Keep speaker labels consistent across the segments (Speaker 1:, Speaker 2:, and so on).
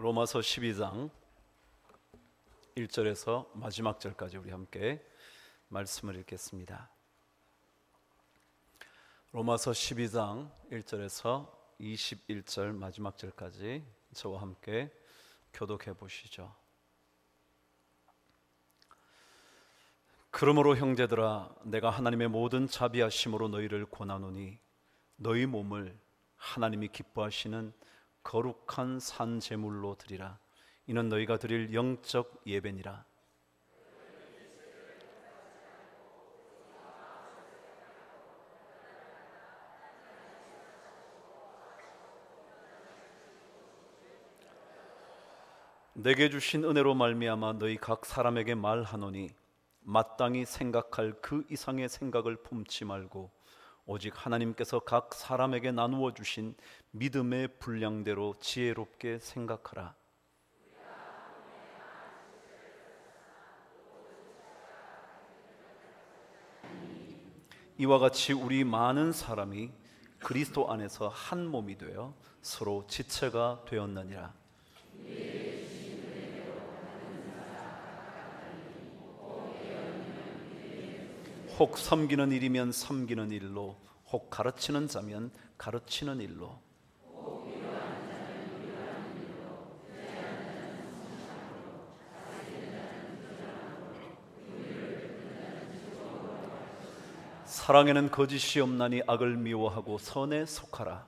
Speaker 1: 로마서 12장 1절에서 마지막 절까지 우리 함께 말씀을 읽겠습니다. 로마서 12장 1절에서 21절 마지막 절까지 저와 함께 교독해 보시죠. 그러므로 형제들아, 내가 하나님의 모든 자비하심으로 너희를 권하노니 너희 몸을 하나님이 기뻐하시는 거룩한 산 제물로 드리라. 이는 너희가 드릴 영적 예배니라. 내게 주신 은혜로 말미암아 너희 각 사람에게 말하노니 마땅히 생각할 그 이상의 생각을 품지 말고 오직 하나님께서 각 사람에게 나누어 주신 믿음의 분량대로 지혜롭게 생각하라. 이와 같이 우리 많은 사람이 그리스도 안에서 한 몸이 되어 서로 지체가 되었느니라. 혹 섬기는 일이면 섬기는 일로, 혹 가르치는 자면 가르치는 일로, 사랑에는 거짓이 없나니 악을 미워하고 선에 속하라.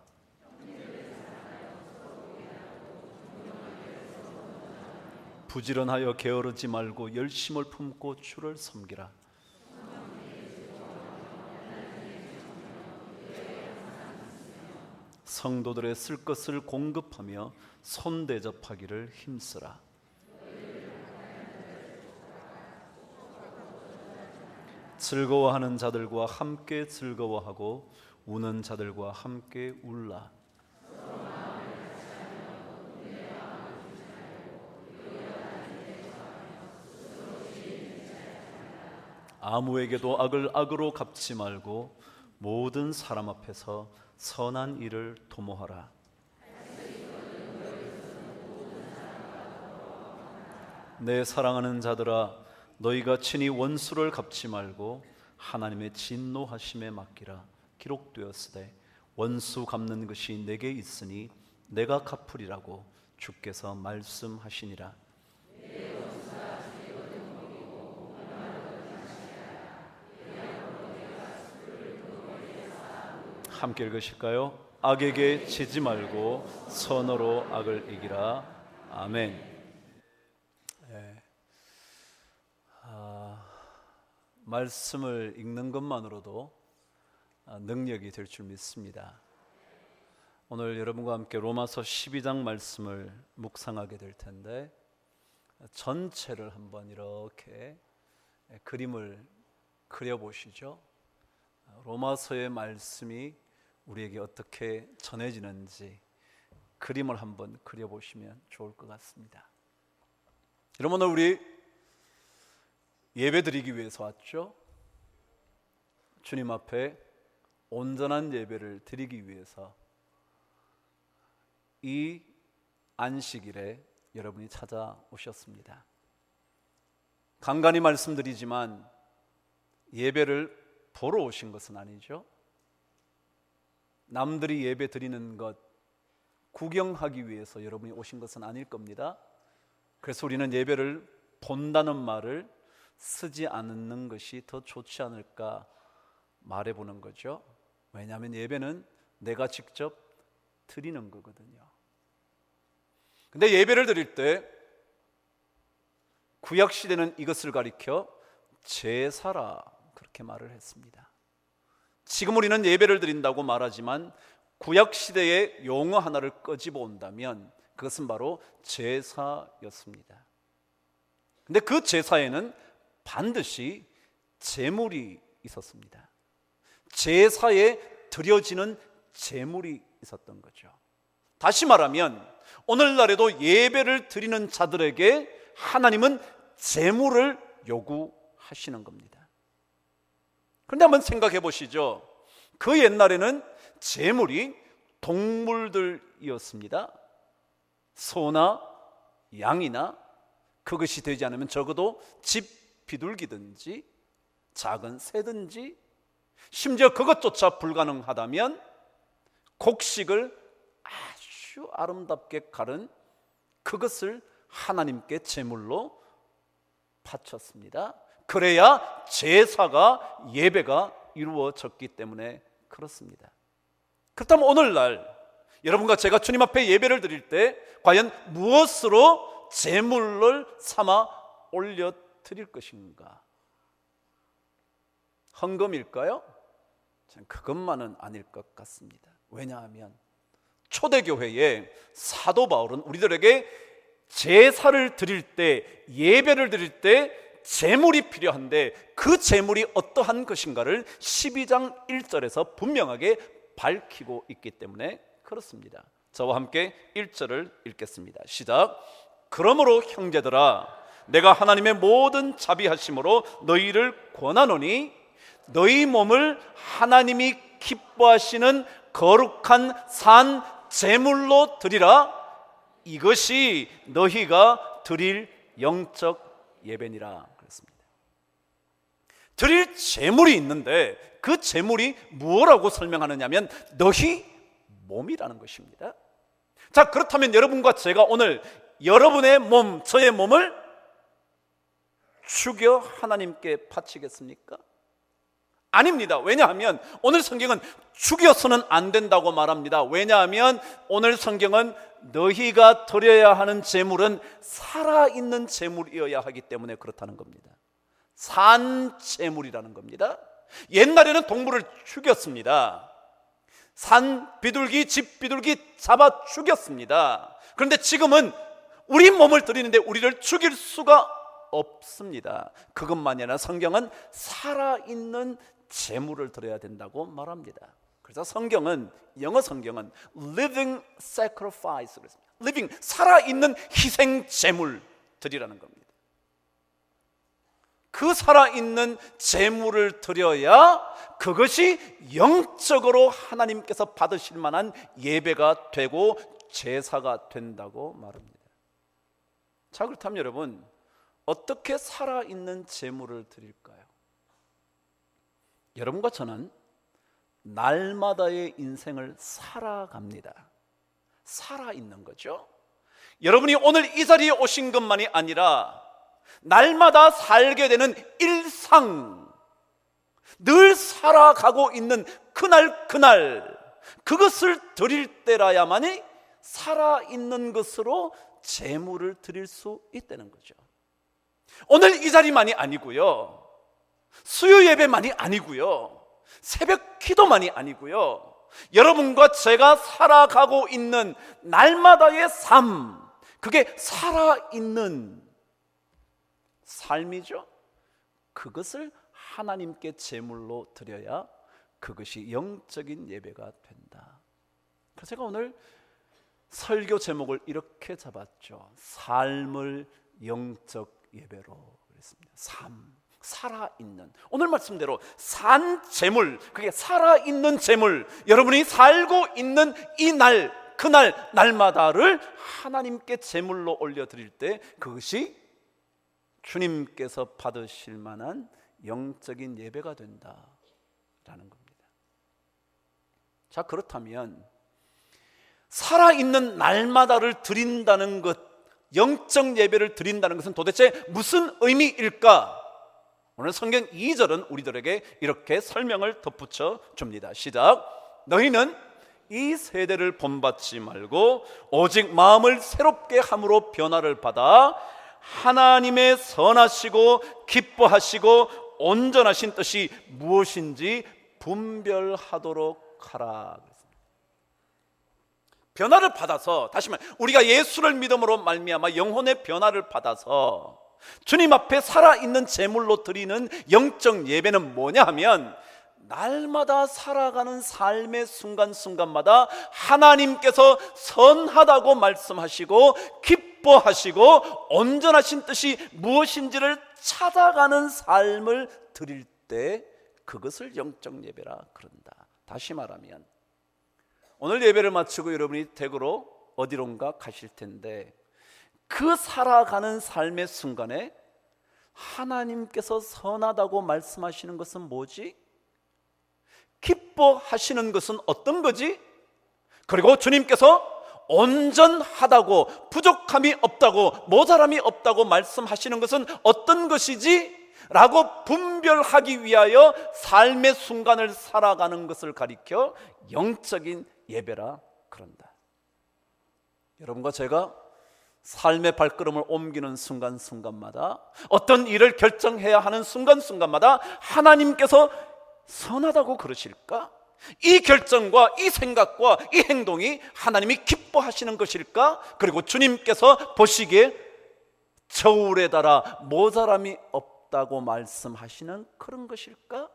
Speaker 1: 부지런하여 게으르지 말고 열심을 품고 주를 섬기라. 성도들의 쓸 것을 공급하며 손대접하기를 힘쓰라. 즐거워하는 자들과 함께 즐거워하고 우는 자들과 함께 울라. 아무에게도 악을 악으로 갚지 말고 모든 사람 앞에서 선한 일을 도모하라. 내 사랑하는 자들아, 너희가 친히 원수를 갚지 말고 하나님의 진노하심에 맡기라. 기록되었으되 원수 갚는 것이 내게 있으니 내가 갚으리라고 주께서 말씀하시니라. 함께 읽으실까요? 악에게 지지 말고 선으로 악을 이기라. 아멘. 말씀을 읽는 것만으로도 능력이 될 줄 믿습니다. 오늘 여러분과 함께 로마서 12장 말씀을 묵상하게 될 텐데, 전체를 한번 이렇게 그림을 그려보시죠. 로마서의 말씀이 우리에게 어떻게 전해지는지 그림을 한번 그려보시면 좋을 것 같습니다. 여러분, 오늘 우리 예배 드리기 위해서 왔죠? 주님 앞에 온전한 예배를 드리기 위해서 이 안식일에 여러분이 찾아오셨습니다. 간간히 말씀드리지만 예배를 보러 오신 것은 아니죠. 남들이 예배 드리는 것 구경하기 위해서 여러분이 오신 것은 아닐 겁니다. 그래서 우리는 예배를 본다는 말을 쓰지 않는 것이 더 좋지 않을까 말해보는 거죠. 왜냐하면 예배는 내가 직접 드리는 거거든요. 근데 예배를 드릴 때 구약시대는 이것을 가리켜 제사라 그렇게 말을 했습니다. 지금 우리는 예배를 드린다고 말하지만 구약시대의 용어 하나를 끄집어 온다면 그것은 바로 제사였습니다. 근데 그 제사에는 반드시 제물이 있었습니다. 제사에 드려지는 제물이 있었던 거죠. 다시 말하면 오늘날에도 예배를 드리는 자들에게 하나님은 제물을 요구하시는 겁니다. 그런데 한번 생각해 보시죠. 그 옛날에는 제물이 동물들이었습니다. 소나 양이나 그것이 되지 않으면 적어도 집 비둘기든지 작은 새든지 심지어 그것조차 불가능하다면 곡식을 아주 아름답게 갈은 그것을 하나님께 제물로 바쳤습니다. 그래야 제사가 예배가 이루어졌기 때문에 그렇습니다. 그렇다면 오늘날 여러분과 제가 주님 앞에 예배를 드릴 때 과연 무엇으로 제물을 삼아 올려드릴 것인가? 헌금일까요? 저는 그것만은 아닐 것 같습니다. 왜냐하면 초대교회의 사도 바울은 우리들에게 제사를 드릴 때, 예배를 드릴 때 제물이 필요한데 그 제물이 어떠한 것인가를 12장 1절에서 분명하게 밝히고 있기 때문에 그렇습니다. 저와 함께 1절을 읽겠습니다. 시작. 그러므로 형제들아, 내가 하나님의 모든 자비하심으로 너희를 권하노니 너희 몸을 하나님이 기뻐하시는 거룩한 산 제물로 드리라. 이것이 너희가 드릴 영적 예배니라 그랬습니다. 드릴 제물이 있는데 그 제물이 무엇라고 설명하느냐면 너희 몸이라는 것입니다. 자, 그렇다면 여러분과 제가 오늘 여러분의 몸, 저의 몸을 죽여 하나님께 바치겠습니까? 아닙니다. 왜냐하면 오늘 성경은 죽여서는 안 된다고 말합니다. 왜냐하면 오늘 성경은 너희가 드려야 하는 제물은 살아있는 제물이어야 하기 때문에 그렇다는 겁니다. 산 제물이라는 겁니다. 옛날에는 동물을 죽였습니다. 산 비둘기, 집 비둘기 잡아 죽였습니다. 그런데 지금은 우리 몸을 드리는데 우리를 죽일 수가 없습니다. 그것만이 아니라 성경은 살아있는 제물을 드려야 된다고 말합니다. 그래서 성경은, 영어 성경은 living sacrifice, living, 살아있는 희생 제물 드리라는 겁니다. 그 살아있는 제물을 드려야 그것이 영적으로 하나님께서 받으실 만한 예배가 되고 제사가 된다고 말합니다. 자, 그렇다면 여러분, 어떻게 살아있는 제물을 드릴까요? 여러분과 저는 날마다의 인생을 살아갑니다. 살아있는 거죠. 여러분이 오늘 이 자리에 오신 것만이 아니라 날마다 살게 되는 일상, 늘 살아가고 있는 그날 그것을 드릴 때라야만이 살아있는 것으로 제물을 드릴 수 있다는 거죠. 오늘 이 자리만이 아니고요, 수요 예배만이 아니고요, 새벽 기도만이 아니고요, 여러분과 제가 살아가고 있는 날마다의 삶, 그게 살아있는 삶이죠. 그것을 하나님께 제물로 드려야 그것이 영적인 예배가 된다. 그래서 제가 오늘 설교 제목을 이렇게 잡았죠. 삶을 영적 예배로 그랬습니다. 삶, 살아있는, 오늘 말씀대로 산 제물, 그게 살아있는 제물, 여러분이 살고 있는 이 날, 그날 날마다를 하나님께 제물로 올려드릴 때 그것이 주님께서 받으실 만한 영적인 예배가 된다라는 겁니다. 자, 그렇다면 살아있는 날마다를 드린다는 것, 영적 예배를 드린다는 것은 도대체 무슨 의미일까? 오늘 성경 2절은 우리들에게 이렇게 설명을 덧붙여 줍니다. 시작. 너희는 이 세대를 본받지 말고 오직 마음을 새롭게 함으로 변화를 받아 하나님의 선하시고 기뻐하시고 온전하신 뜻이 무엇인지 분별하도록 하라. 변화를 받아서, 다시 말해 우리가 예수를 믿음으로 말미암아 영혼의 변화를 받아서 주님 앞에 살아있는 제물로 드리는 영적 예배는 뭐냐 하면, 날마다 살아가는 삶의 순간순간마다 하나님께서 선하다고 말씀하시고 기뻐하시고 온전하신 뜻이 무엇인지를 찾아가는 삶을 드릴 때 그것을 영적 예배라 그런다. 다시 말하면 오늘 예배를 마치고 여러분이 댁으로 어디론가 가실 텐데 그 살아가는 삶의 순간에 하나님께서 선하다고 말씀하시는 것은 뭐지? 기뻐하시는 것은 어떤 거지? 그리고 주님께서 온전하다고, 부족함이 없다고, 모자람이 없다고 말씀하시는 것은 어떤 것이지? 라고 분별하기 위하여 삶의 순간을 살아가는 것을 가리켜 영적인 예배라 그런다. 여러분과 제가 삶의 발걸음을 옮기는 순간순간마다, 어떤 일을 결정해야 하는 순간순간마다 하나님께서 선하다고 그러실까? 이 결정과 이 생각과 이 행동이 하나님이 기뻐하시는 것일까? 그리고 주님께서 보시기에 저울에 달아 모자람이 없다고 말씀하시는 그런 것일까?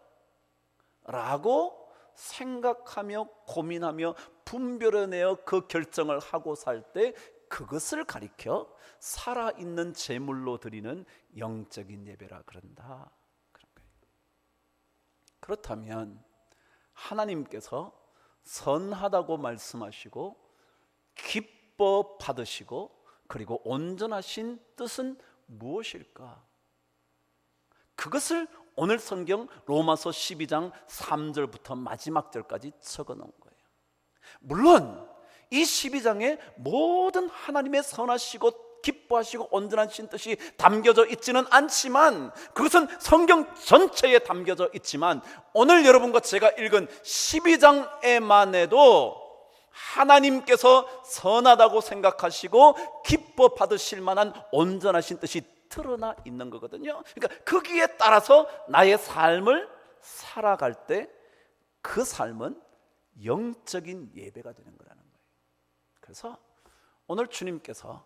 Speaker 1: 라고 생각하며 고민하며 분별해내어 그 결정을 하고 살 때 그것을 가리켜 살아있는 제물로 드리는 영적인 예배라 그런다. 그런 거예요. 그렇다면 하나님께서 선하다고 말씀하시고 기뻐 받으시고 그리고 온전하신 뜻은 무엇일까? 그것을 오늘 성경 로마서 12장 3절부터 마지막 절까지 적어 놓은 거예요. 물론 이 12장에 모든 하나님의 선하시고 기뻐하시고 온전하신 뜻이 담겨져 있지는 않지만, 그것은 성경 전체에 담겨져 있지만 오늘 여러분과 제가 읽은 12장에만 해도 하나님께서 선하다고 생각하시고 기뻐 받으실 만한 온전하신 뜻이 드러나 있는 거거든요. 그러니까 거기에 따라서 나의 삶을 살아갈 때 그 삶은 영적인 예배가 되는 거라는 거예요. 그래서 오늘 주님께서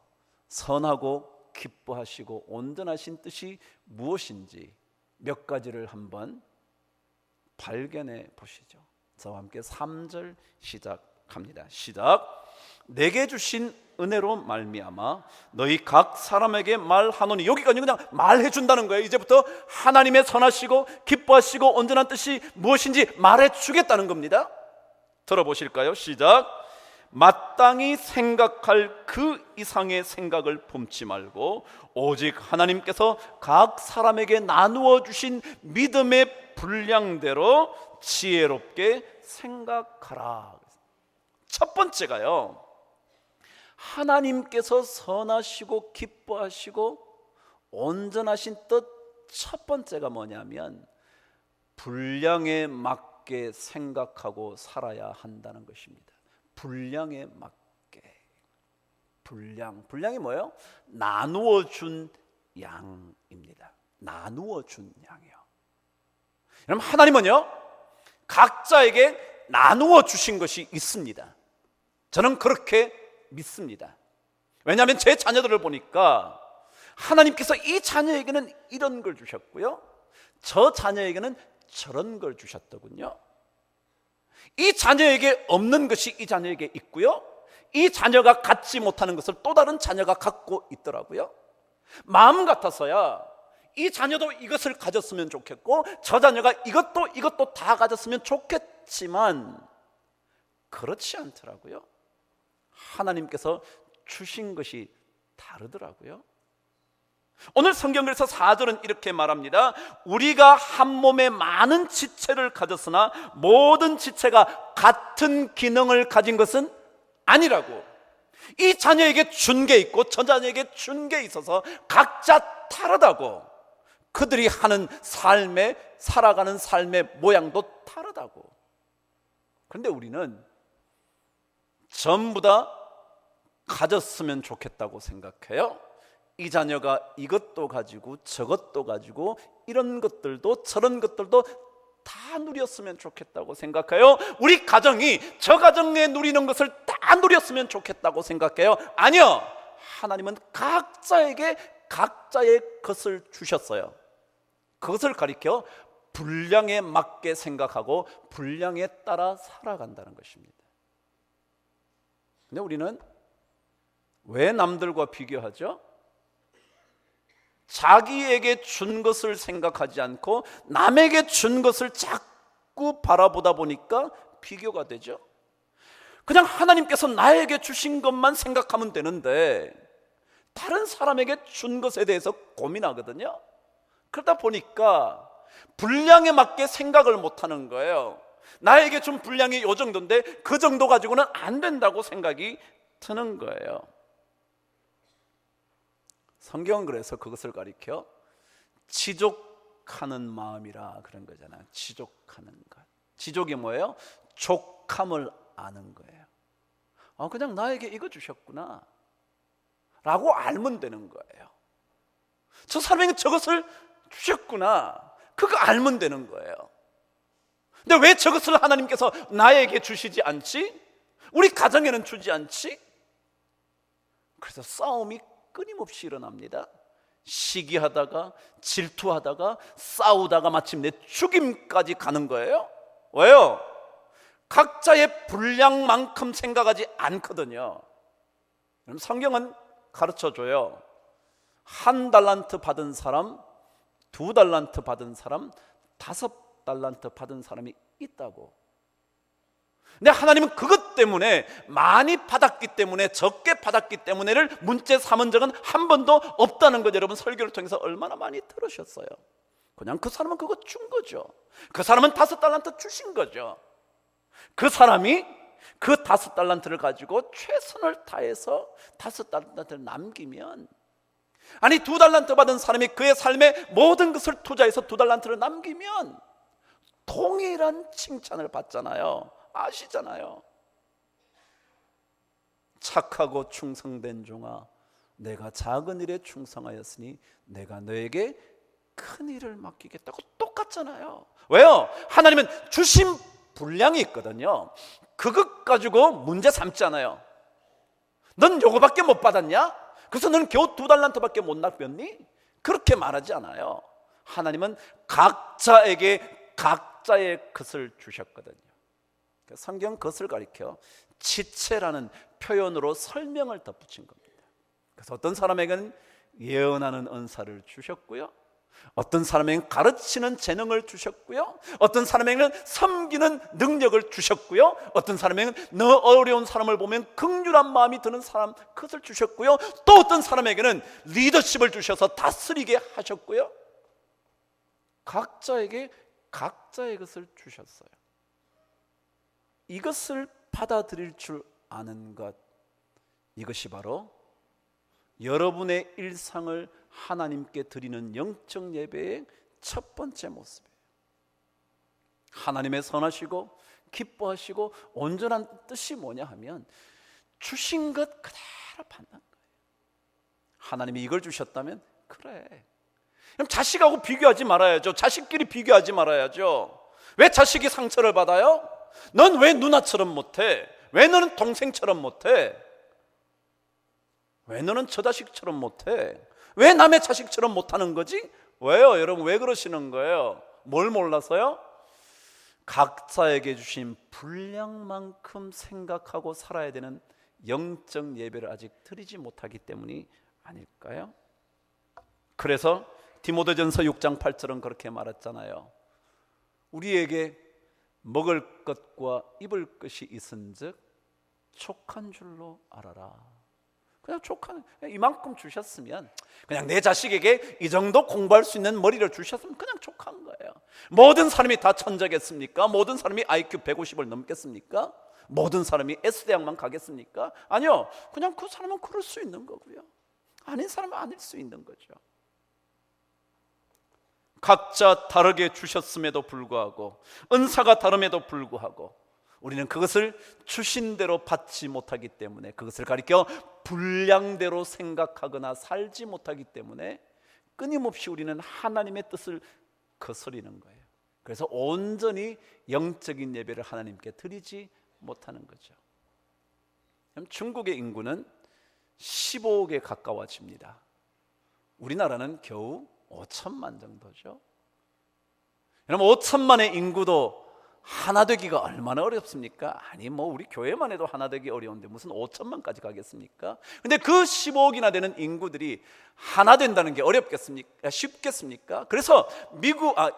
Speaker 1: 선하고 기뻐하시고 온전하신 뜻이 무엇인지 몇 가지를 한번 발견해 보시죠. 저와 함께 3절 시작합니다. 시작. 내게 주신 은혜로 말미암아 너희 각 사람에게 말하노니, 여기까지 그냥 말해 준다는 거예요. 이제부터 하나님의 선하시고 기뻐하시고 온전한 뜻이 무엇인지 말해 주겠다는 겁니다. 들어보실까요? 시작. 마땅히 생각할 그 이상의 생각을 품지 말고 오직 하나님께서 각 사람에게 나누어 주신 믿음의 분량대로 지혜롭게 생각하라. 첫 번째가요, 하나님께서 선하시고 기뻐하시고 온전하신 뜻, 첫 번째가 뭐냐면 분량에 맞게 생각하고 살아야 한다는 것입니다. 분량에 맞게. 분량이 뭐예요? 나누어 준 양입니다. 나누어 준 양이요. 여러분, 하나님은요 각자에게 나누어 주신 것이 있습니다. 저는 그렇게 믿습니다. 왜냐하면 제 자녀들을 보니까 하나님께서 이 자녀에게는 이런 걸 주셨고요, 저 자녀에게는 저런 걸 주셨더군요. 이 자녀에게 없는 것이 이 자녀에게 있고요, 이 자녀가 갖지 못하는 것을 또 다른 자녀가 갖고 있더라고요. 마음 같아서야 이 자녀도 이것을 가졌으면 좋겠고 저 자녀가 이것도 다 가졌으면 좋겠지만 그렇지 않더라고요. 하나님께서 주신 것이 다르더라고요. 오늘 성경에서 4절은 이렇게 말합니다. 우리가 한 몸에 많은 지체를 가졌으나 모든 지체가 같은 기능을 가진 것은 아니라고. 이 자녀에게 준 게 있고 저 자녀에게 준 게 있어서 각자 다르다고. 그들이 하는 살아가는 삶의 모양도 다르다고. 그런데 우리는 전부 다 가졌으면 좋겠다고 생각해요. 이 자녀가 이것도 가지고 저것도 가지고 이런 것들도 저런 것들도 다 누렸으면 좋겠다고 생각해요. 우리 가정이 저 가정에 누리는 것을 다 누렸으면 좋겠다고 생각해요. 아니요, 하나님은 각자에게 각자의 것을 주셨어요. 그것을 가리켜 분량에 맞게 생각하고 분량에 따라 살아간다는 것입니다. 근데 우리는 왜 남들과 비교하죠? 자기에게 준 것을 생각하지 않고 남에게 준 것을 자꾸 바라보다 보니까 비교가 되죠. 그냥 하나님께서 나에게 주신 것만 생각하면 되는데 다른 사람에게 준 것에 대해서 고민하거든요. 그러다 보니까 분량에 맞게 생각을 못하는 거예요. 나에게 준 분량이 요 정도인데 그 정도 가지고는 안 된다고 생각이 드는 거예요. 성경은 그래서 그것을 가리켜 지족하는 마음이라 그런 거잖아요. 지족하는 것. 지족이 뭐예요? 족함을 아는 거예요. 그냥 나에게 이거 주셨구나 라고 알면 되는 거예요. 저 사람에게 저것을 주셨구나, 그거 알면 되는 거예요. 근데 왜 저것을 하나님께서 나에게 주시지 않지? 우리 가정에는 주지 않지? 그래서 싸움이 끊임없이 일어납니다. 시기하다가 질투하다가 싸우다가 마침내 죽임까지 가는 거예요. 왜요? 각자의 분량만큼 생각하지 않거든요. 성경은 가르쳐줘요. 1달란트 받은 사람, 2달란트 받은 사람, 5달란트 받은 사람이 있다고. 근데 하나님은 그것 때문에 많이 받았기 때문에 적게 받았기 때문에를 문제 삼은 적은 한 번도 없다는 것, 여러분 설교를 통해서 얼마나 많이 들으셨어요. 그냥 그 사람은 그거 준 거죠. 그 사람은 5달란트 주신 거죠. 그 사람이 그 5달란트를 가지고 최선을 다해서 5달란트를 남기면, 아니 2달란트 받은 사람이 그의 삶에 모든 것을 투자해서 2달란트를 남기면 동일한 칭찬을 받잖아요. 아시잖아요. 착하고 충성된 종아, 내가 작은 일에 충성하였으니 내가 너에게 큰 일을 맡기겠다고 똑같잖아요. 왜요? 하나님은 주신 분량이 있거든요. 그것 가지고 문제 삼지 않아요. 넌 요거밖에 못 받았냐? 그래서 너는 겨우 2달란트밖에 못 남겼니? 그렇게 말하지 않아요. 하나님은 각자에게 각자의 것을 주셨거든요. 성경 그것을 가리켜 지체라는 표현으로 설명을 덧붙인 겁니다. 그래서 어떤 사람에게는 예언하는 은사를 주셨고요, 어떤 사람에게는 가르치는 재능을 주셨고요, 어떤 사람에게는 섬기는 능력을 주셨고요, 어떤 사람에게는 너 어려운 사람을 보면 긍휼한 마음이 드는 사람, 그것을 주셨고요, 또 어떤 사람에게는 리더십을 주셔서 다스리게 하셨고요. 각자에게 각자의 것을 주셨어요. 이것을 받아들일 줄 아는 것, 이것이 바로 여러분의 일상을 하나님께 드리는 영적 예배의 첫 번째 모습이에요. 하나님의 선하시고 기뻐하시고 온전한 뜻이 뭐냐 하면 주신 것 그대로 받는 거예요. 하나님이 이걸 주셨다면 그래, 그럼 자식하고 비교하지 말아야죠. 자식끼리 비교하지 말아야죠. 왜 자식이 상처를 받아요? 넌 왜 누나처럼 못해? 왜 너는 동생처럼 못해? 왜 너는 저 자식처럼 못해? 왜 남의 자식처럼 못하는 거지? 왜요? 여러분 왜 그러시는 거예요? 뭘 몰라서요? 각자에게 주신 분량만큼 생각하고 살아야 되는 영적 예배를 아직 드리지 못하기 때문이 아닐까요? 그래서 디모데전서 6장 8절은 그렇게 말했잖아요. 우리에게 먹을 것과 입을 것이 있은즉 족한 줄로 알아라. 그냥 족한, 이만큼 주셨으면, 그냥 내 자식에게 이 정도 공부할 수 있는 머리를 주셨으면 그냥 족한 거예요. 모든 사람이 다 천재겠습니까? 모든 사람이 IQ 150을 넘겠습니까? 모든 사람이 S대학만 가겠습니까? 아니요. 그냥 그 사람은 그럴 수 있는 거고요, 아닌 사람은 아닐 수 있는 거죠. 각자 다르게 주셨음에도 불구하고, 은사가 다름에도 불구하고 우리는 그것을 주신 대로 받지 못하기 때문에, 그것을 가리켜 분량대로 생각하거나 살지 못하기 때문에 끊임없이 우리는 하나님의 뜻을 거스리는 거예요. 그래서 온전히 영적인 예배를 하나님께 드리지 못하는 거죠. 중국의 인구는 15억에 가까워집니다. 우리나라는 겨우 5천만 정도죠. 여러분 5천만의 인구도 하나 되기가 얼마나 어렵습니까? 아니 우리 교회만 해도 하나 되기 어려운데 무슨 5천만까지 가겠습니까? 근데 그 15억이나 되는 인구들이 하나 된다는 게 어렵겠습니까? 쉽겠습니까? 그래서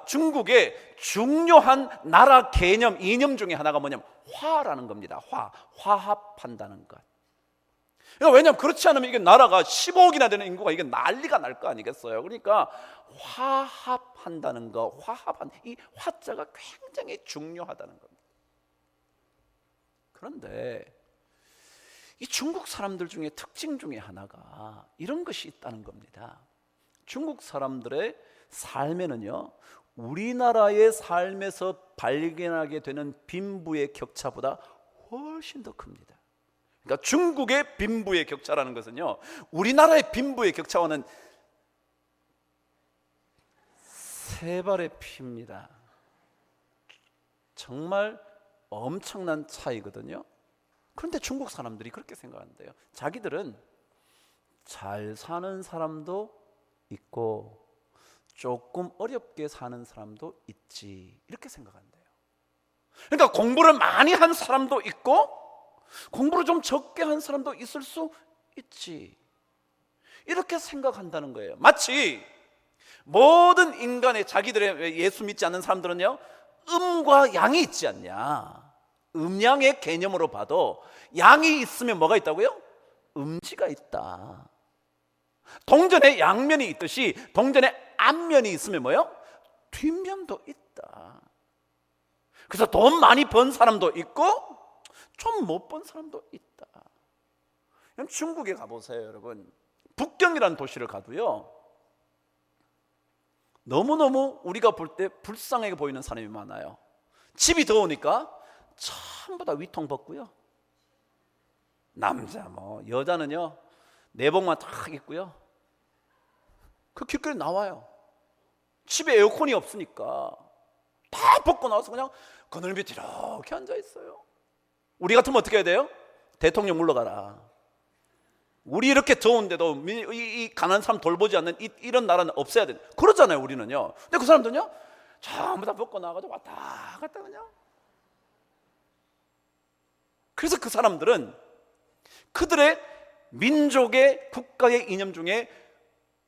Speaker 1: 중국의 중요한 나라 개념, 이념 중에 하나가 뭐냐면 화라는 겁니다. 화합한다는 것. 그러니까 왜냐하면 그렇지 않으면 이게 나라가 15억이나 되는 인구가 이게 난리가 날 거 아니겠어요. 그러니까 화합한다는 거, 이 화자가 굉장히 중요하다는 겁니다. 그런데 이 중국 사람들 중에 특징 중에 하나가 이런 것이 있다는 겁니다. 중국 사람들의 삶에는요, 우리나라의 삶에서 발견하게 되는 빈부의 격차보다 훨씬 더 큽니다. 그러니까 중국의 빈부의 격차라는 것은요, 우리나라의 빈부의 격차와는 세 발의 피입니다. 정말 엄청난 차이거든요. 그런데 중국 사람들이 그렇게 생각한대요. 자기들은 잘 사는 사람도 있고 조금 어렵게 사는 사람도 있지, 이렇게 생각한대요. 그러니까 공부를 많이 한 사람도 있고 공부를 좀 적게 한 사람도 있을 수 있지, 이렇게 생각한다는 거예요. 마치 모든 인간의 자기들의 예수 믿지 않는 사람들은요, 음과 양이 있지 않냐. 음양의 개념으로 봐도 양이 있으면 뭐가 있다고요? 음지가 있다. 동전에 양면이 있듯이 동전에 앞면이 있으면 뭐요? 뒷면도 있다. 그래서 돈 많이 번 사람도 있고 좀 못 번 사람도 있다. 중국에 가보세요, 여러분. 북경이라는 도시를 가도요, 너무너무 우리가 볼 때 불쌍하게 보이는 사람이 많아요. 집이 더우니까 전부 다 위통 벗고요, 남자 여자는요 내복만 탁 입고요, 그 길거리 나와요. 집에 에어컨이 없으니까 다 벗고 나와서 그냥 그늘 밑에 이렇게 앉아 있어요. 우리 같으면 어떻게 해야 돼요? 대통령 물러가라. 우리 이렇게 더운데도 이 가난한 사람 돌보지 않는 이런 나라는 없어야 돼. 그러잖아요, 우리는요. 근데 그 사람들은요, 전부 다 벗고 나가지고 왔다 갔다 그냥. 그래서 그 사람들은 그들의 민족의 국가의 이념 중에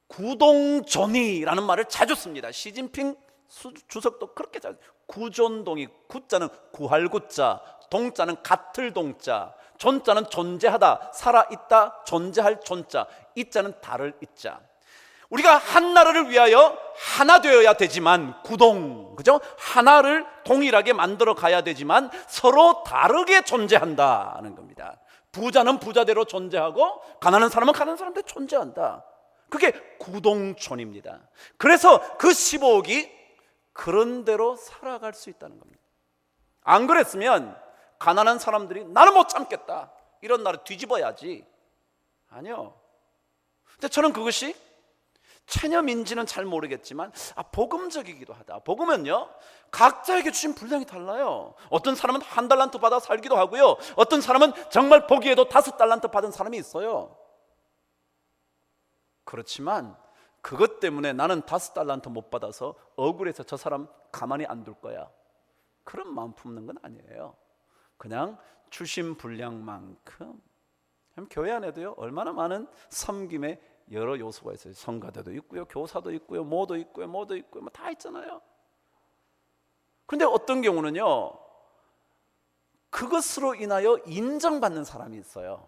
Speaker 1: 구동존이라는 말을 자주 씁니다. 시진핑 주석도 그렇게 자주. 구존동이, 구자는 구할 구자, 동자는 같을 동자, 존자는 존재하다, 살아있다, 존재할 존자, 이자는 다를 이자. 우리가 한 나라를 위하여 하나 되어야 되지만, 구동, 그죠? 하나를 동일하게 만들어 가야 되지만 서로 다르게 존재한다는 겁니다. 부자는 부자대로 존재하고 가난한 사람은 가난한 사람대로 존재한다. 그게 구동촌입니다. 그래서 그 15억이 그런 대로 살아갈 수 있다는 겁니다. 안 그랬으면 가난한 사람들이 나는 못 참겠다, 이런 나라 뒤집어야지. 아니요. 근데 저는 그것이 체념인지는 잘 모르겠지만 복음적이기도 하다. 복음은요, 각자에게 주신 분량이 달라요. 어떤 사람은 1달란트 받아 살기도 하고요, 어떤 사람은 정말 보기에도 5달란트 받은 사람이 있어요. 그렇지만 그것 때문에 나는 5달란트 못 받아서 억울해서 저 사람 가만히 안 둘 거야, 그런 마음 품는 건 아니에요. 그냥 주신 분량만큼. 교회 안에도요, 얼마나 많은 섬김의 여러 요소가 있어요. 성가대도 있고요, 교사도 있고요, 뭐도 있고요, 뭐도 있고요, 뭐 다 있잖아요. 그런데 어떤 경우는요, 그것으로 인하여 인정받는 사람이 있어요.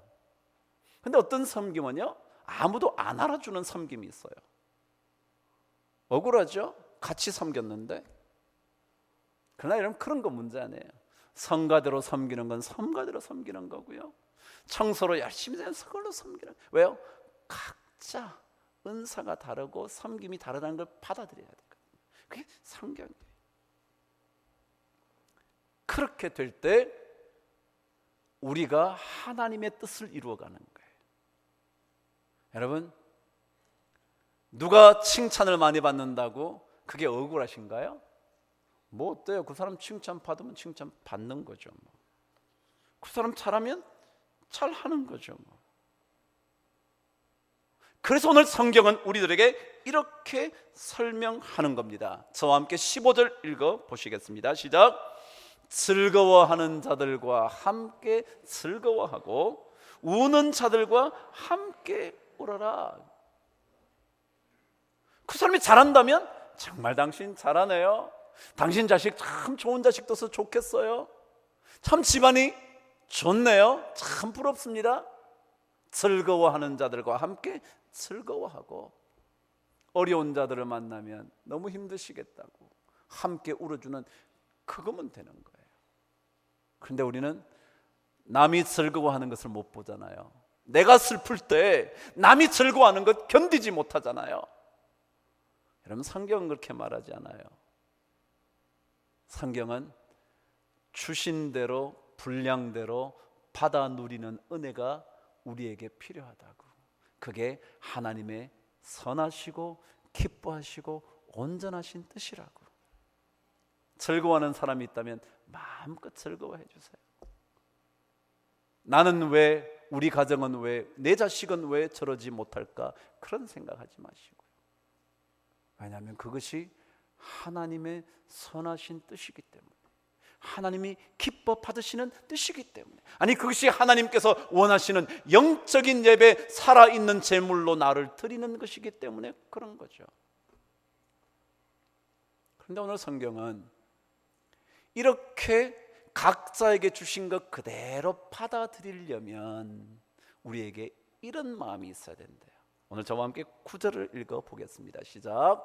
Speaker 1: 근데 어떤 섬김은요, 아무도 안 알아주는 섬김이 있어요. 억울하죠? 같이 섬겼는데. 그러나 여러분, 그런 거 문제 아니에요. 성가대로 섬기는 건 성가대로 섬기는 거고요, 청소로 열심히 해서 그걸로 섬기는. 왜요? 각자 은사가 다르고 섬김이 다르다는 걸 받아들여야 되거든요. 그게 성경이에요. 그렇게 될 때 우리가 하나님의 뜻을 이루어가는 거예요. 여러분, 누가 칭찬을 많이 받는다고 그게 억울하신가요? 뭐 어때요? 그 사람 칭찬 받으면 칭찬 받는 거죠. 그 사람 잘하면 잘하는 거죠. 그래서 오늘 성경은 우리들에게 이렇게 설명하는 겁니다. 저와 함께 15절 읽어 보시겠습니다. 시작. 즐거워하는 자들과 함께 즐거워하고 우는 자들과 함께 울어라. 그 사람이 잘한다면 정말 당신 잘하네요, 당신 자식 참 좋은 자식 둬서 좋겠어요, 참 집안이 좋네요, 참 부럽습니다, 즐거워하는 자들과 함께 즐거워하고, 어려운 자들을 만나면 너무 힘드시겠다고 함께 울어주는, 그거면 되는 거예요. 그런데 우리는 남이 즐거워하는 것을 못 보잖아요. 내가 슬플 때 남이 즐거워하는 것 견디지 못하잖아요. 여러분, 성경은 그렇게 말하지 않아요. 성경은 주신 대로 분량대로 받아 누리는 은혜가 우리에게 필요하다고. 그게 하나님의 선하시고 기뻐하시고 온전하신 뜻이라고. 즐거워하는 사람이 있다면 마음껏 즐거워해 주세요. 나는 왜, 우리 가정은 왜, 내 자식은 왜 저러지 못할까, 그런 생각하지 마시고요. 왜냐하면 그것이 하나님의 선하신 뜻이기 때문에, 하나님이 기뻐 받으시는 뜻이기 때문에, 아니 그것이 하나님께서 원하시는 영적인 예배, 살아있는 제물로 나를 드리는 것이기 때문에 그런 거죠. 그런데 오늘 성경은 이렇게 각자에게 주신 것 그대로 받아들이려면 우리에게 이런 마음이 있어야 된대요. 오늘 저와 함께 9절을 읽어보겠습니다. 시작.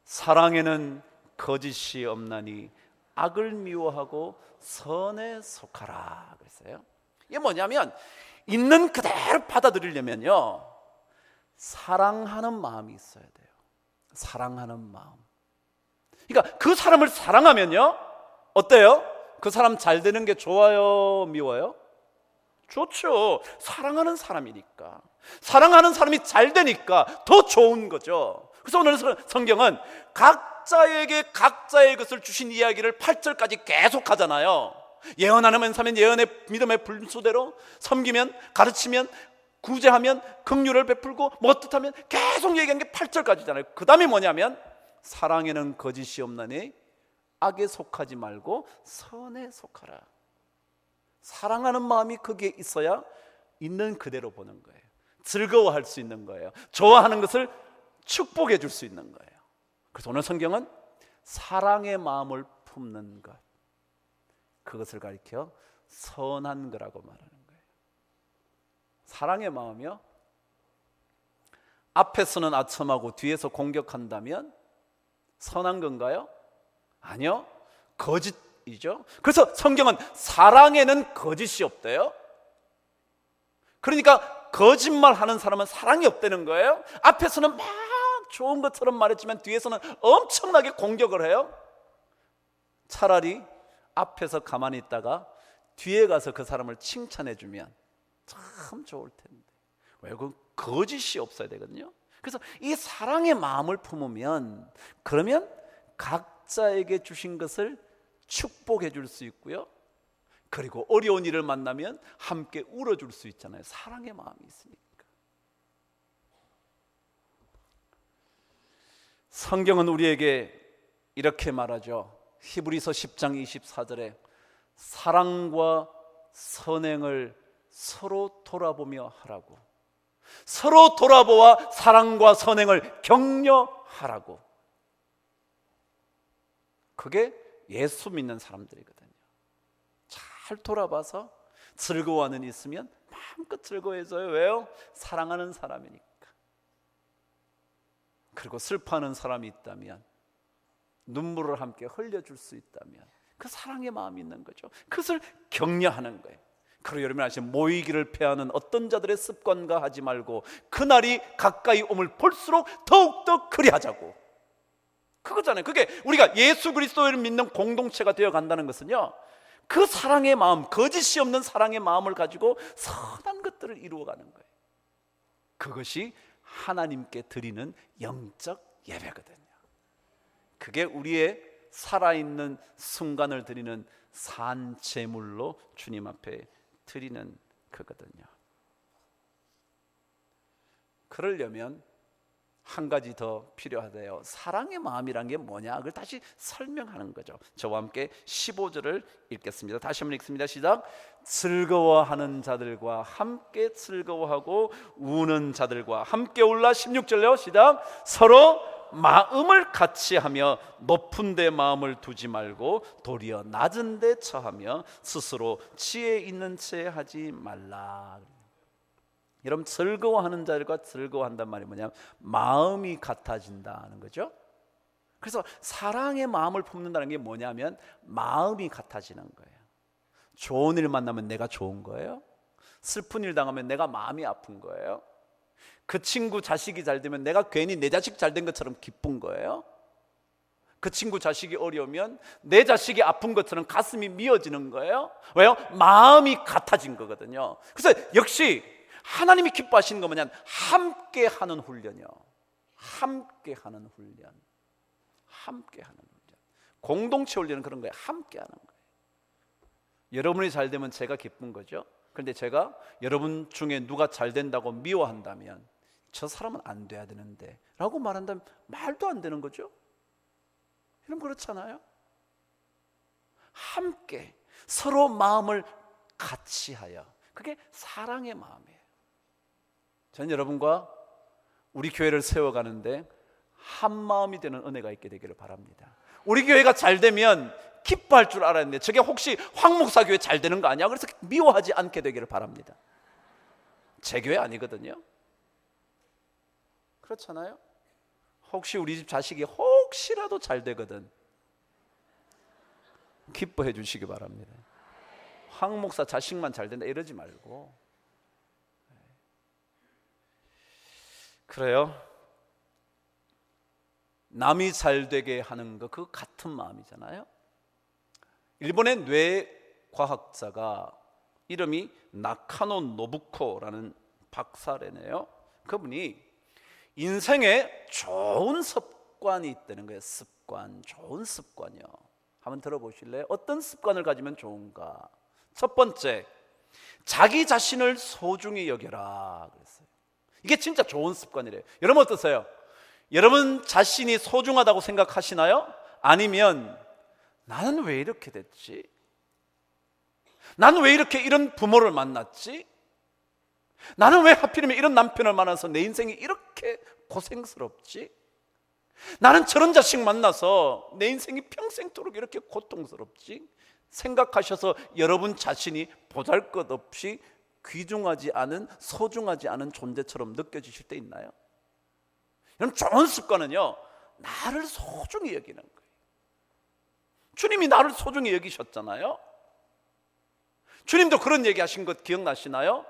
Speaker 1: 사랑에는 거짓이 없나니 악을 미워하고 선에 속하라 그랬어요. 이게 뭐냐면, 있는 그대로 받아들이려면요, 사랑하는 마음이 있어야 돼요. 사랑하는 마음. 그러니까 그 사람을 사랑하면요, 어때요? 그 사람 잘 되는 게 좋아요, 미워요? 좋죠. 사랑하는 사람이니까. 사랑하는 사람이 잘 되니까 더 좋은 거죠. 그래서 오늘 성경은 각자에게 각자의 것을 주신 이야기를 8절까지 계속 하잖아요. 예언하면 사면 예언의 믿음의 분수대로, 섬기면, 가르치면, 구제하면, 긍휼을 베풀고, 뭐 뜻하면, 계속 얘기한 게 8절까지잖아요. 그 다음에 뭐냐면, 사랑에는 거짓이 없나니 악에 속하지 말고 선에 속하라. 사랑하는 마음이 거기에 있어야 있는 그대로 보는 거예요. 즐거워할 수 있는 거예요. 좋아하는 것을 축복해 줄 수 있는 거예요. 그래서 오늘 성경은 사랑의 마음을 품는 것, 그것을 가리켜 선한 거라고 말하는 거예요. 사랑의 마음이요, 앞에서는 아첨하고 뒤에서 공격한다면 선한 건가요? 아니요, 거짓이죠. 그래서 성경은 사랑에는 거짓이 없대요. 그러니까 거짓말하는 사람은 사랑이 없다는 거예요. 앞에서는 막 좋은 것처럼 말했지만 뒤에서는 엄청나게 공격을 해요. 차라리 앞에서 가만히 있다가 뒤에 가서 그 사람을 칭찬해 주면 참 좋을 텐데, 왜? 그 거짓이 없어야 되거든요. 그래서 이 사랑의 마음을 품으면, 그러면 각자에게 주신 것을 축복해 줄 수 있고요, 그리고 어려운 일을 만나면 함께 울어줄 수 있잖아요. 사랑의 마음이 있으니까. 성경은 우리에게 이렇게 말하죠. 히브리서 10장 24절에 사랑과 선행을 서로 돌아보며 하라고. 서로 돌아보아 사랑과 선행을 격려하라고. 그게 예수 믿는 사람들이거든요. 잘 돌아봐서 즐거워하는 일 있으면 마음껏 즐거워해줘요. 왜요? 사랑하는 사람이니까. 그리고 슬퍼하는 사람이 있다면, 눈물을 함께 흘려줄 수 있다면 그 사랑의 마음이 있는 거죠. 그것을 격려하는 거예요. 그리고 여러분 아시는 모이기를 패하는 어떤 자들의 습관과 하지 말고 그날이 가까이 오물 볼수록 더욱더 그리하자고. 그거잖아요. 그게 우리가 예수 그리스도를 믿는 공동체가 되어 간다는 것은요, 그 사랑의 마음, 거짓이 없는 사랑의 마음을 가지고 선한 것들을 이루어가는 거예요. 그것이 하나님께 드리는 영적 예배거든요. 그게 우리의 살아있는 순간을 드리는 산 제물로 주님 앞에 드리는 거거든요. 그러려면 한 가지 더 필요하대요. 사랑의 마음이란 게 뭐냐? 그걸 다시 설명하는 거죠. 저와 함께 15절을 읽겠습니다. 다시 한번 읽습니다. 시작. 즐거워하는 자들과 함께 즐거워하고 우는 자들과 함께 울라. 16절요. 시작. 서로 마음을 같이 하며 높은 데 마음을 두지 말고 도리어 낮은 데 처하며 스스로 지혜 있는 채 하지 말라. 여러분, 즐거워하는 자들과 즐거워한단 말이 뭐냐면 마음이 같아진다는 거죠. 그래서 사랑의 마음을 품는다는 게 뭐냐면 마음이 같아지는 거예요. 좋은 일 만나면 내가 좋은 거예요. 슬픈 일 당하면 내가 마음이 아픈 거예요. 그 친구 자식이 잘 되면 내가 괜히 내 자식 잘 된 것처럼 기쁜 거예요. 그 친구 자식이 어려우면 내 자식이 아픈 것처럼 가슴이 미어지는 거예요. 왜요? 마음이 같아진 거거든요. 그래서 역시 하나님이 기뻐하시는 거 뭐냐면 함께 하는 훈련이요. 함께 하는 훈련. 함께 하는 훈련. 공동체 훈련은 그런 거예요. 함께 하는 거예요. 여러분이 잘 되면 제가 기쁜 거죠. 그런데 제가 여러분 중에 누가 잘 된다고 미워한다면 저 사람은 안 돼야 되는데 라고 말한다면 말도 안 되는 거죠. 여러분, 그렇잖아요. 함께 서로 마음을 같이 하여, 그게 사랑의 마음이에요. 저는 여러분과 우리 교회를 세워가는데 한 마음이 되는 은혜가 있게 되기를 바랍니다. 우리 교회가 잘 되면 기뻐할 줄 알았는데 저게 혹시 황 목사 교회 잘 되는 거 아니야? 그래서 미워하지 않게 되기를 바랍니다. 제 교회 아니거든요. 그렇잖아요. 혹시 우리 집 자식이 혹시라도 잘 되거든 기뻐해 주시기 바랍니다. 황 목사 자식만 잘 된다 이러지 말고. 그래요. 남이 잘 되게 하는 거 그 같은 마음이잖아요. 일본의 뇌과학자가 이름이 나카노 노부코라는 박사래네요. 그분이 인생에 좋은 습관이 있다는 거예요. 습관, 좋은 습관이요. 한번 들어보실래요? 어떤 습관을 가지면 좋은가? 첫 번째, 자기 자신을 소중히 여겨라 그랬어요. 이게 진짜 좋은 습관이래요. 여러분 어떠세요? 여러분 자신이 소중하다고 생각하시나요? 아니면 나는 왜 이렇게 됐지? 나는 왜 이렇게 이런 부모를 만났지? 나는 왜 하필이면 이런 남편을 만나서 내 인생이 이렇게 고생스럽지? 나는 저런 자식 만나서 내 인생이 평생토록 이렇게 고통스럽지? 생각하셔서 여러분 자신이 보잘것없이 귀중하지 않은, 소중하지 않은 존재처럼 느껴지실 때 있나요? 여러분, 좋은 습관은요, 나를 소중히 여기는 거예요. 주님이 나를 소중히 여기셨잖아요. 주님도 그런 얘기 하신 것 기억나시나요?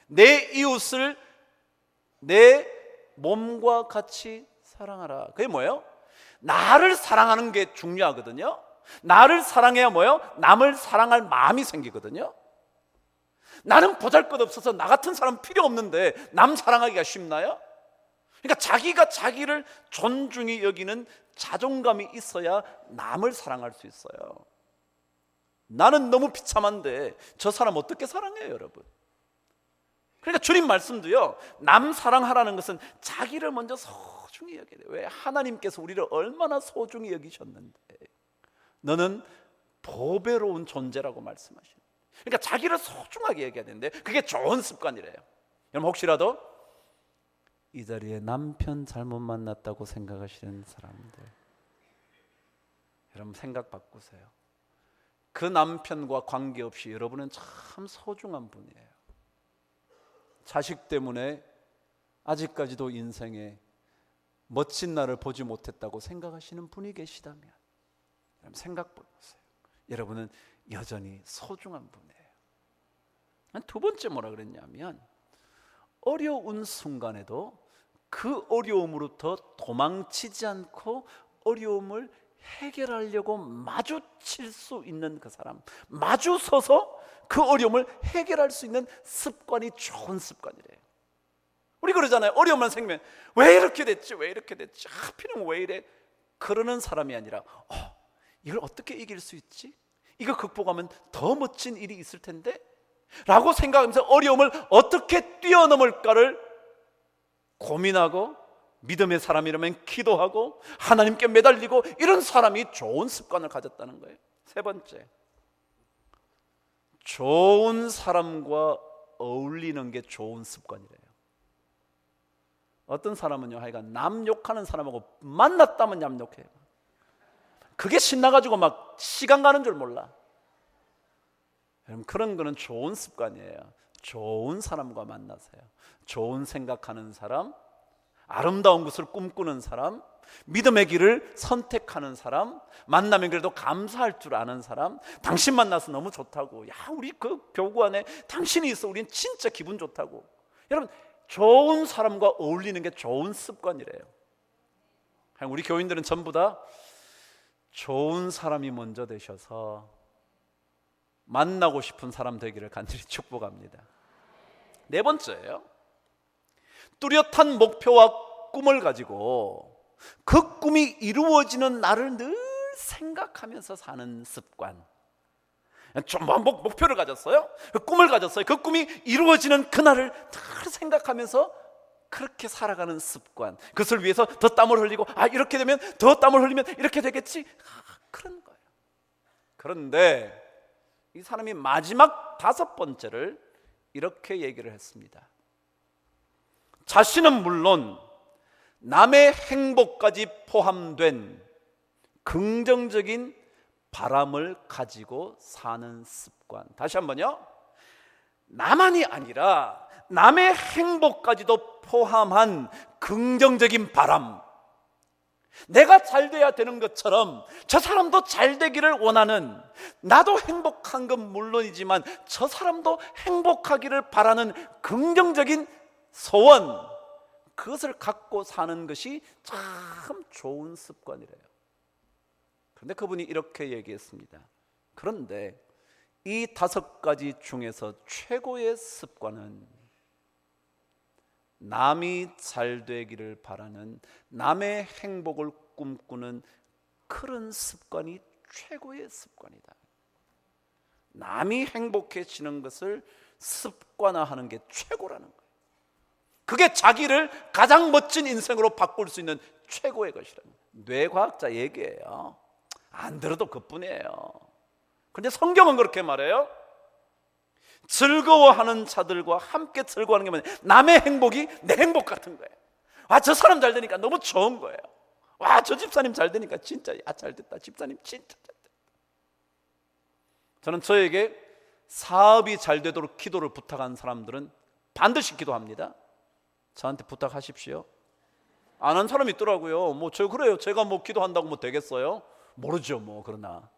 Speaker 1: 내 이웃을 내 몸과 같이 사랑하라. 그게 뭐예요? 나를 사랑하는 게 중요하거든요. 나를 사랑해야 뭐예요? 남을 사랑할 마음이 생기거든요. 나는 보잘것없어서 나 같은 사람 필요 없는데 남 사랑하기가 쉽나요? 그러니까 자기가 자기를 존중히 여기는 자존감이 있어야 남을 사랑할 수 있어요. 나는 너무 비참한데 저 사람 어떻게 사랑해요, 여러분? 그러니까 주님 말씀도요, 남 사랑하라는 것은 자기를 먼저 소중히 여겨야 돼요. 왜? 하나님께서 우리를 얼마나 소중히 여기셨는데 너는 보배로운 존재라고 말씀하시는. 그러니까 자기를 소중하게 여겨야 되는데 그게 좋은 습관이래요. 여러분, 혹시라도 이 자리에 남편 잘못 만났다고 생각하시는 사람들, 여러분 생각 바꾸세요. 그 남편과 관계없이 여러분은 참 소중한 분이에요. 자식 때문에 아직까지도 인생에 멋진 날을 보지 못했다고 생각하시는 분이 계시다면 여러분 생각 해보세요. 여러분은 여전히 소중한 분이에요. 두 번째 뭐라 그랬냐면 어려운 순간에도 그 어려움으로부터 도망치지 않고 어려움을 해결하려고 마주칠 수 있는 그 사람, 마주서서 그 어려움을 해결할 수 있는 습관이 좋은 습관이래요. 우리 그러잖아요. 어려움만 생기면 왜 이렇게 됐지? 왜 이렇게 됐지? 하필이면 왜 이래? 그러는 사람이 아니라 이걸 어떻게 이길 수 있지? 이거 극복하면 더 멋진 일이 있을 텐데? 라고 생각하면서 어려움을 어떻게 뛰어넘을까를 고민하고 믿음의 사람이라면 기도하고 하나님께 매달리고 이런 사람이 좋은 습관을 가졌다는 거예요. 세 번째, 좋은 사람과 어울리는 게 좋은 습관이래요. 어떤 사람은요, 하여간 남 욕하는 사람하고 만났다면 남 욕해요. 그게 신나가지고 막 시간 가는 줄 몰라. 여러분, 그런 거는 좋은 습관이에요. 좋은 사람과 만나세요. 좋은 생각하는 사람, 아름다운 것을 꿈꾸는 사람, 믿음의 길을 선택하는 사람, 만나면 그래도 감사할 줄 아는 사람. 당신 만나서 너무 좋다고, 야 우리 그 교구 안에 당신이 있어, 우린 진짜 기분 좋다고. 여러분, 좋은 사람과 어울리는 게 좋은 습관이래요. 우리 교인들은 전부 다 좋은 사람이 먼저 되셔서 만나고 싶은 사람 되기를 간절히 축복합니다. 네 번째예요. 뚜렷한 목표와 꿈을 가지고 그 꿈이 이루어지는 날을 늘 생각하면서 사는 습관. 좀 목표를 가졌어요. 그 꿈을 가졌어요. 그 꿈이 이루어지는 그날을 늘 생각하면서 그렇게 살아가는 습관. 그것을 위해서 더 땀을 흘리고, 이렇게 되면, 더 땀을 흘리면 이렇게 되겠지, 그런 거예요. 그런데 이 사람이 마지막 5번째를 이렇게 얘기를 했습니다. 자신은 물론 남의 행복까지 포함된 긍정적인 바람을 가지고 사는 습관. 다시 한번요. 나만이 아니라 남의 행복까지도 포함한 긍정적인 바람. 내가 잘 돼야 되는 것처럼 저 사람도 잘 되기를 원하는, 나도 행복한 건 물론이지만 저 사람도 행복하기를 바라는 긍정적인 소원, 그것을 갖고 사는 것이 참 좋은 습관이래요. 그런데 그분이 이렇게 얘기했습니다. 그런데 이 5가지 중에서 최고의 습관은 남이 잘 되기를 바라는, 남의 행복을 꿈꾸는 그런 습관이 최고의 습관이다. 남이 행복해지는 것을 습관화하는 게 최고라는 거예요. 그게 자기를 가장 멋진 인생으로 바꿀 수 있는 최고의 것이라는 거예요. 뇌과학자 얘기예요. 안 들어도 그뿐이에요. 그런데 성경은 그렇게 말해요. 즐거워하는 자들과 함께 즐거워하는 게 뭐냐, 남의 행복이 내 행복 같은 거예요. 저 사람 잘 되니까 너무 좋은 거예요. 저 집사님 잘 되니까 진짜 잘 됐다, 집사님 진짜 잘 됐다. 저는 저에게 사업이 잘 되도록 기도를 부탁한 사람들은 반드시 기도합니다. 저한테 부탁하십시오. 안 한 사람이 있더라고요. 저 그래요. 제가 기도한다고 되겠어요? 모르죠. 그러나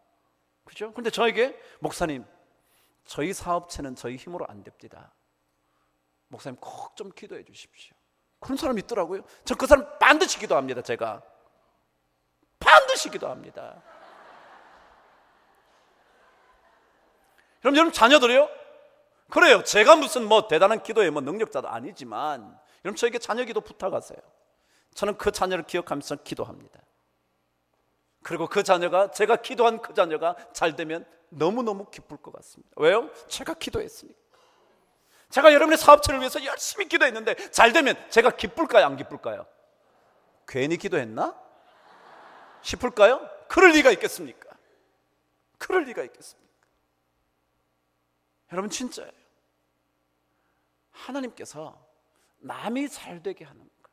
Speaker 1: 그죠? 근데 저에게, 목사님, 저희 사업체는 저희 힘으로 안 됩니다. 목사님 꼭 좀 기도해 주십시오. 그런 사람이 있더라고요. 저 그 사람 반드시 기도합니다. 제가 반드시 기도합니다. 그럼 여러분 자녀들이요? 그래요. 제가 무슨 대단한 기도의 능력자도 아니지만 여러분 저에게 자녀 기도 부탁하세요. 저는 그 자녀를 기억하면서 기도합니다. 그리고 그 자녀가, 제가 기도한 그 자녀가 잘 되면 너무너무 기쁠 것 같습니다. 왜요? 제가 기도했으니까. 제가 여러분의 사업체를 위해서 열심히 기도했는데 잘 되면 제가 기쁠까요? 안 기쁠까요? 괜히 기도했나? 싶을까요? 그럴 리가 있겠습니까? 그럴 리가 있겠습니까? 여러분 진짜예요. 하나님께서 남이 잘 되게 하는 것,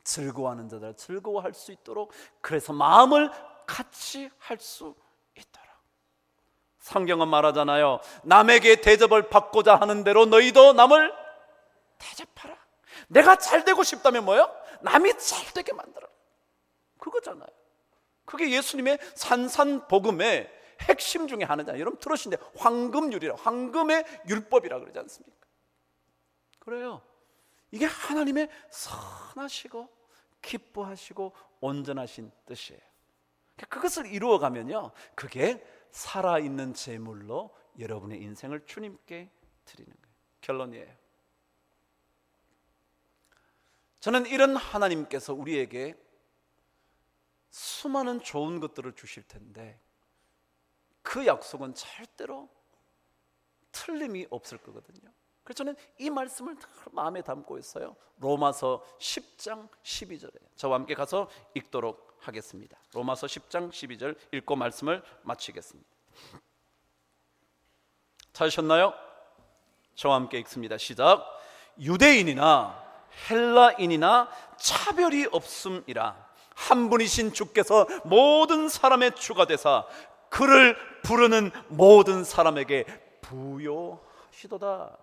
Speaker 1: 즐거워하는 자들 즐거워할 수 있도록, 그래서 마음을 같이 할 수 있도록. 성경은 말하잖아요. 남에게 대접을 받고자 하는 대로 너희도 남을 대접하라. 내가 잘 되고 싶다면 뭐요? 남이 잘 되게 만들어. 그거잖아요. 그게 예수님의 산산복음의 핵심 중에 하나잖아요. 여러분 들으신데 황금율이라, 황금의 율법이라 그러지 않습니까? 그래요. 이게 하나님의 선하시고 기뻐하시고 온전하신 뜻이에요. 그것을 이루어가면요, 그게 살아있는 제물로 여러분의 인생을 주님께 드리는 거예요. 결론이에요. 저는 이런 하나님께서 우리에게 수많은 좋은 것들을 주실 텐데 그 약속은 절대로 틀림이 없을 거거든요. 그래서 저는 이 말씀을 마음에 담고 있어요. 로마서 10장 12절에 저와 함께 가서 읽도록 하겠습니다. 로마서 10장 12절 읽고 말씀을 마치겠습니다. 찾으셨나요? 저와 함께 읽습니다. 시작. 유대인이나 헬라인이나 차별이 없음이라 한 분이신 주께서 모든 사람의 주가 되사 그를 부르는 모든 사람에게 부요하시니. 부요하시도다.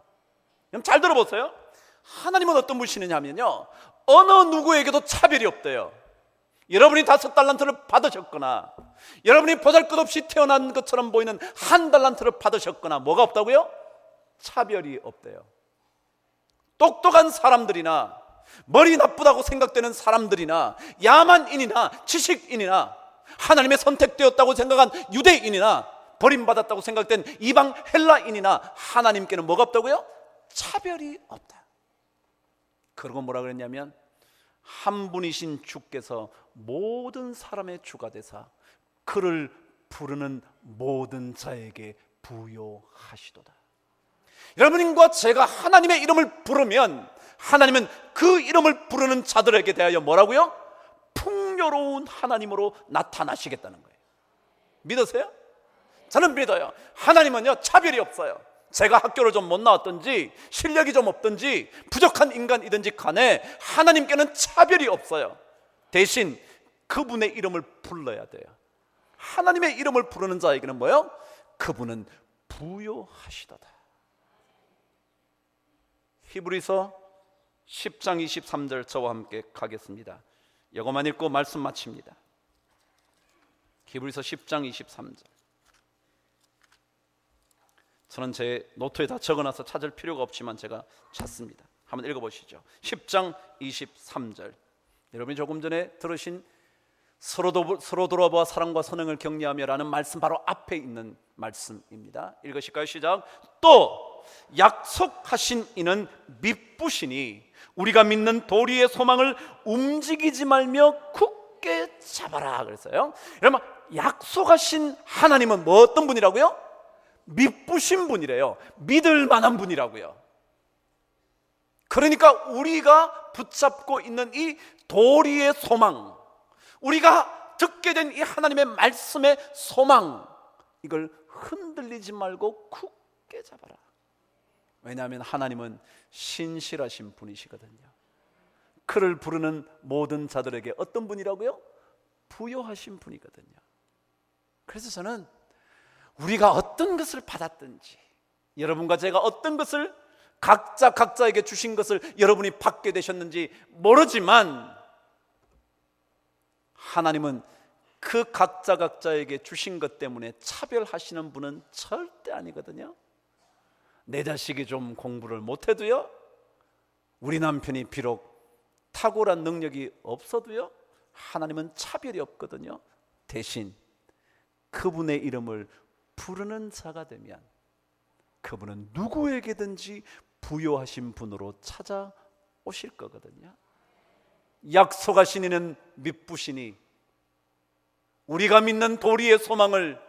Speaker 1: 그럼 잘 들어보세요. 하나님은 어떤 분이시느냐면요, 어느 누구에게도 차별이 없대요. 여러분이 5달란트를 받으셨거나, 여러분이 보잘것없이 태어난 것처럼 보이는 1달란트를 받으셨거나, 뭐가 없다고요? 차별이 없대요. 똑똑한 사람들이나 머리 나쁘다고 생각되는 사람들이나 야만인이나 지식인이나 하나님의 선택되었다고 생각한 유대인이나 버림받았다고 생각된 이방 헬라인이나 하나님께는 뭐가 없다고요? 차별이 없다. 그리고 뭐라 그랬냐면, 한 분이신 주께서 모든 사람의 주가 되사 그를 부르는 모든 자에게 부요하시도다. 여러분과 제가 하나님의 이름을 부르면 하나님은 그 이름을 부르는 자들에게 대하여 뭐라고요? 풍요로운 하나님으로 나타나시겠다는 거예요. 믿으세요? 저는 믿어요. 하나님은요, 차별이 없어요. 제가 학교를 좀 못 나왔든지 실력이 좀 없든지 부족한 인간이든지 간에 하나님께는 차별이 없어요. 대신 그분의 이름을 불러야 돼요. 하나님의 이름을 부르는 자에게는 뭐예요? 그분은 부요하시도다. 히브리서 10장 23절 저와 함께 가겠습니다. 이것만 읽고 말씀 마칩니다. 히브리서 10장 23절. 저는 제 노트에 다 적어놔서 찾을 필요가 없지만 제가 찾습니다. 한번 읽어보시죠. 10장 23절. 여러분이 조금 전에 들으신 서로 돌아보아 사랑과 선행을 격려하며 라는 말씀 바로 앞에 있는 말씀입니다. 읽으실까요? 시작. 또 약속하신 이는 미쁘시니 우리가 믿는 도리의 소망을 움직이지 말며 굳게 잡아라 그랬어요. 여러분, 약속하신 하나님은 뭐 어떤 분이라고요? 미쁘신 분이래요. 믿을 만한 분이라고요. 그러니까 우리가 붙잡고 있는 이 도리의 소망, 우리가 듣게 된 이 하나님의 말씀의 소망, 이걸 흔들리지 말고 굳게 잡아라. 왜냐하면 하나님은 신실하신 분이시거든요. 그를 부르는 모든 자들에게 어떤 분이라고요? 부요하신 분이거든요. 그래서 저는 우리가 어떤 것을 받았든지, 여러분과 제가 어떤 것을 각자에게 주신 것을 여러분이 받게 되셨는지 모르지만 하나님은 그 각자에게 주신 것 때문에 차별하시는 분은 절대 아니거든요. 내 자식이 좀 공부를 못해도요, 우리 남편이 비록 탁월한 능력이 없어도요, 하나님은 차별이 없거든요. 대신 그분의 이름을 부르는 자가 되면 그분은 누구에게든지 부요하신 분으로 찾아오실 거거든요. 약속하신 이는 미쁘시니 우리가 믿는 도리의 소망을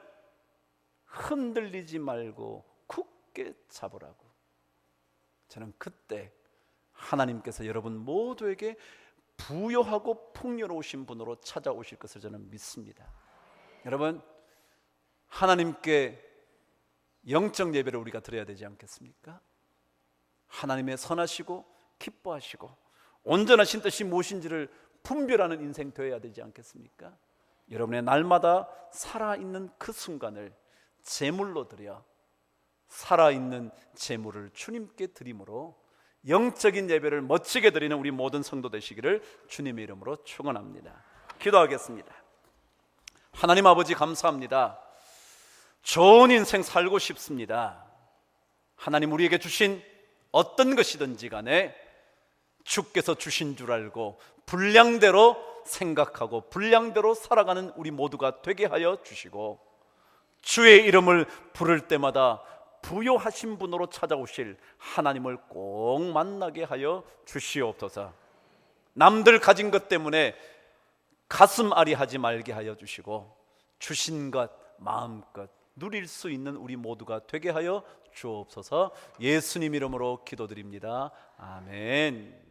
Speaker 1: 흔들리지 말고 굳게 잡으라고. 저는 그때 하나님께서 여러분 모두에게 부요하고 풍요로우신 분으로 찾아오실 것을 저는 믿습니다. 여러분, 하나님께 영적 예배를 우리가 드려야 되지 않겠습니까? 하나님의 선하시고 기뻐하시고 온전하신 뜻이 무엇인지를 분별하는 인생 되어야 되지 않겠습니까? 여러분의 날마다 살아있는 그 순간을 제물로 드려 살아있는 제물을 주님께 드림으로 영적인 예배를 멋지게 드리는 우리 모든 성도 되시기를 주님의 이름으로 축원합니다. 기도하겠습니다. 하나님 아버지, 감사합니다. 좋은 인생 살고 싶습니다. 하나님, 우리에게 주신 어떤 것이든지 간에 주께서 주신 줄 알고 분량대로 생각하고 분량대로 살아가는 우리 모두가 되게 하여 주시고, 주의 이름을 부를 때마다 부요하신 분으로 찾아오실 하나님을 꼭 만나게 하여 주시옵소서. 남들 가진 것 때문에 가슴 아리하지 말게 하여 주시고, 주신 것 마음껏 누릴 수 있는 우리 모두가 되게 하여 주옵소서. 예수님 이름으로 기도드립니다. 아멘.